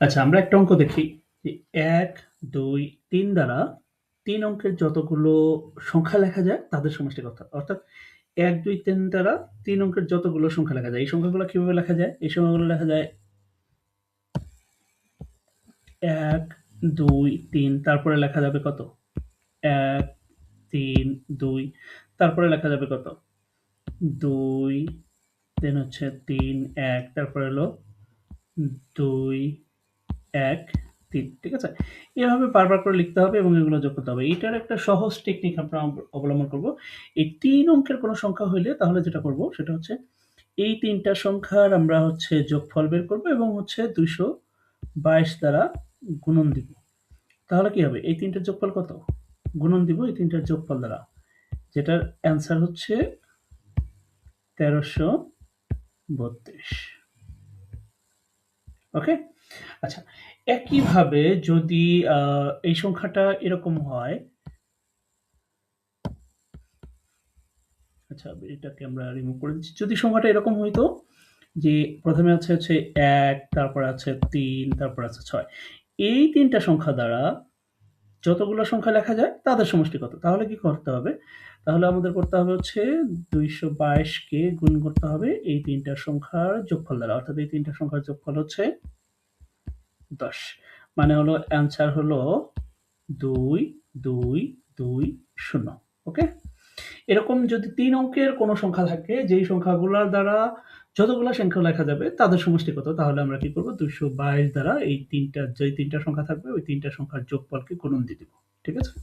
আচ্ছা, আমরা একটা অঙ্ক দেখি যে ১, ২, ৩ দ্বারা ৩ অঙ্কের যতগুলো সংখ্যা লেখা যায় তাদের সমষ্টি কত? অর্থাৎ ১, ২, ৩ দ্বারা ৩ অঙ্কের যতগুলো সংখ্যা লেখা যায়, এই সংখ্যাগুলো কিভাবে লেখা যায়? এই সংখ্যাগুলো লেখা যায় ১, ২, ৩ তারপরে লেখা যাবে কত? ১, ৩, ২ তারপরে লেখা যাবে কত? ২ দেন হচ্ছে ৩, ১ তারপরে হলো ২ ১, ৩ ঠিক আছে? এভাবে বারবার করে লিখতে হবে এবং এগুলো যোগ করতে হবে। এটার একটা সহজ টেকনিক আমরা অবলম্বন করব। এই ৩ অঙ্কের কোনো সংখ্যা হইলে তাহলে যেটা করব সেটা হচ্ছে এই ৩ টা সংখ্যার আমরা হচ্ছে যোগফল বের করব এবং হচ্ছে ২২২ দ্বারা গুণন দিব। তাহলে কি হবে? এই ৩ টার যোগফল কত? গুণন দিব এই ৩ টার যোগফল দ্বারা। যেটার অ্যান্সার হচ্ছে ১৩৩২। ওকে? আচ্ছা, একইভাবে যদি এই সংখ্যাটা এরকম হয় আচ্ছা এটাকে আমরা রিমুভ করে দিচ্ছি। যদি সংখ্যাটা এরকম হইতো যে ১ম এ হচ্ছে ১, তারপরে আছে ৩, তারপর আছে ৬। এই ৩ টা সংখ্যা দ্বারা যতগুলো সংখ্যা লেখা যায় তাদের সমষ্টি কত? তাহলে কি করতে হবে? তাহলে আমাদের করতে হবে হচ্ছে ২২২ কে গুণ করতে হবে এই ৩ টা সংখ্যার যোগফল দ্বারা। অর্থাৎ এই ৩ টা সংখ্যার যোগফল হচ্ছে ১০। মানে হলো অ্যান্সার হলো ২, ২, ২, ০ ওকে? এরকম যদি ৩ অঙ্কের কোনো সংখ্যা থাকে যেই সংখ্যাগুলার দ্বারা যতগুলা সংখ্যা লেখা যাবে তাদের সমষ্টি কত? তাহলে আমরা কি করব? ২২২ দ্বারা এই ৩ টা যেই ৩ টা সংখ্যা থাকবে ওই ৩ টা সংখ্যার যোগফলকে গুণন দিয়ে দিব। ঠিক আছে?